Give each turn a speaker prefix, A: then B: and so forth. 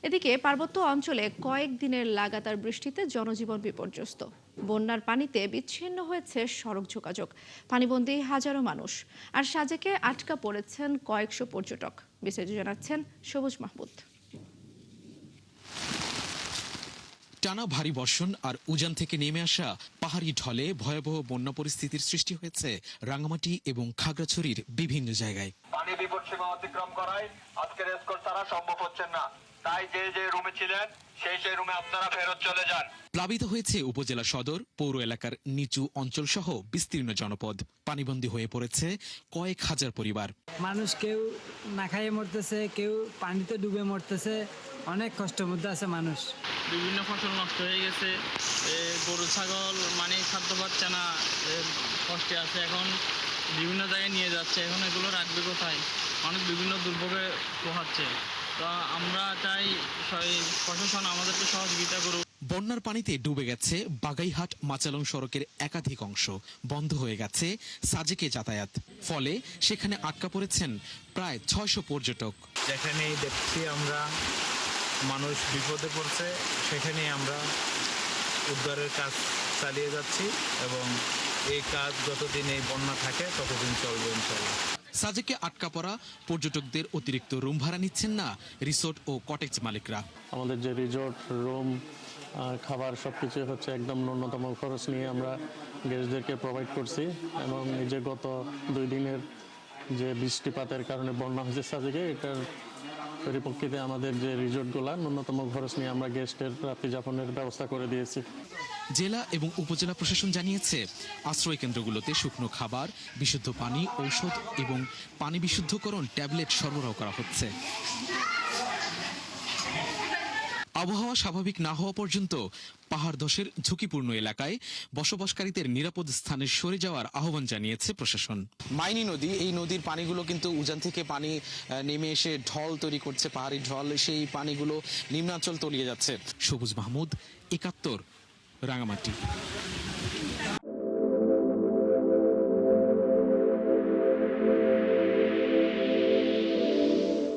A: এদিকে পার্বত্য অঞ্চলে কয়েকদিনের লাগাতার বৃষ্টিতে জনজীবন বিপর্যস্ত। বন্যার পানিতে বিচ্ছিন্ন হয়েছে সড়ক যোগাযোগ, পানিবন্দী হাজারো মানুষ। আর সাজেকে আটকা পড়েছেন কয়েকশো পর্যটক। বিস্তারিত জানাচ্ছেন সবুজ মাহমুদ।
B: টানা ভারী বর্ষণ আর উজান থেকে নেমে আসা পাহাড়ি ঢলে ভয়াবহ বন্যা পরিস্থিতির সৃষ্টি হয়েছে রাঙ্গামাটি এবং খাগড়াছড়ির বিভিন্ন জায়গায়।
C: পানি বিপদসীমা অতিক্রম করায় আজকের এসকোর্ট ছাড়া সম্ভব হচ্ছে না। তাই যে রুমে ছিলেন সেই রুমে আপনারা ফেরত চলে যান।
B: প্লাবিত হয়েছে উপজেলা সদর, পৌর এলাকার নিচু অঞ্চল সহ বিস্তীর্ণ জনপদ। পানিবন্দী হয়ে পড়েছে কয়েক হাজার পরিবার।
D: মানুষ কেউ না খাইয়ে মরতেছে, কেউ পানিতে ডুবে মরতেছে। অনেক কষ্টের মধ্যে আছে মানুষ।
E: বিভিন্ন ফসল নষ্ট হয়ে গেছে, গরু ছাগল মানে খাদ্য পাচ্ছে না, কষ্টে আছে। এখন বিভিন্ন জায়গায় নিয়ে যাচ্ছে, এখন এগুলো রাখবে কোথায়? অনেক বিভিন্ন দুর্ভোগে পোহাচ্ছে। তো আমরা চাই প্রশাসন আমাদেরকে সহযোগিতা করুক।
B: বন্যার পানিতে ডুবে গেছে বাগাইহাট মাচালং সড়কের একাধিক অংশ, বন্ধ হয়ে গেছে সাজেকে যাতায়াত। ফলে সেখানে আটকা পড়েছেন প্রায় ৬০০ পর্যটক।
F: যেখানেই দেখছি আমরা মানুষ বিপদে পড়ছে, সেখানে আমরা উদ্ধারের কাজ চালিয়ে যাচ্ছি এবং এই কাজ যতদিন এই বন্যা থাকে ততদিন চলবে ইনশাআল্লাহ।
B: সাজেকে আটকা পড়া পর্যটকদের অতিরিক্ত রুম ভাড়া নিচ্ছেন না রিসোর্ট ও কটেজ মালিকরা।
G: আমাদের যে রিসোর্ট, রুম, খাবার সবকিছু হচ্ছে একদম ন্যূনতম খরচ নিয়ে আমরা গেস্টদেরকে প্রোভাইড করছি। এবং এই যে গত 2 দিনের যে বৃষ্টিপাতের কারণে বন্যা হয়েছে সাজেকে, এটার পরিপ্রেক্ষিতে আমাদের যে রিসোর্টগুলো ন্যূনতম খরচ নিয়ে আমরা গেস্টের রাত্রি যাপনের ব্যবস্থা করে দিয়েছি।
B: জেলা এবং উপজেলা প্রশাসন জানিয়েছে আশ্রয় কেন্দ্রগুলোতে শুকনো খাবার, বিশুদ্ধ পানি, ঔষধ এবং পানি বিশুদ্ধকরণ ট্যাবলেট সরবরাহ করা হচ্ছে। আবহাওয়া স্বাভাবিক না হওয়া পর্যন্ত পাহাড় ধসের ঝুঁকিপূর্ণ এলাকায় বসবাসকারীদের নিরাপদ স্থানে সরে যাওয়ার আহ্বান জানিয়েছে প্রশাসন। মাইনি নদী, এই নদীর পানিগুলো কিন্তু উজান থেকে পানি নেমে এসে ঢল তৈরি করছে, পাহাড়ি ঢল। সেই পানিগুলো নিম্নাঞ্চল তলিয়ে যাচ্ছে। সবুজ মাহমুদ, ৭১, রাঙামাটি।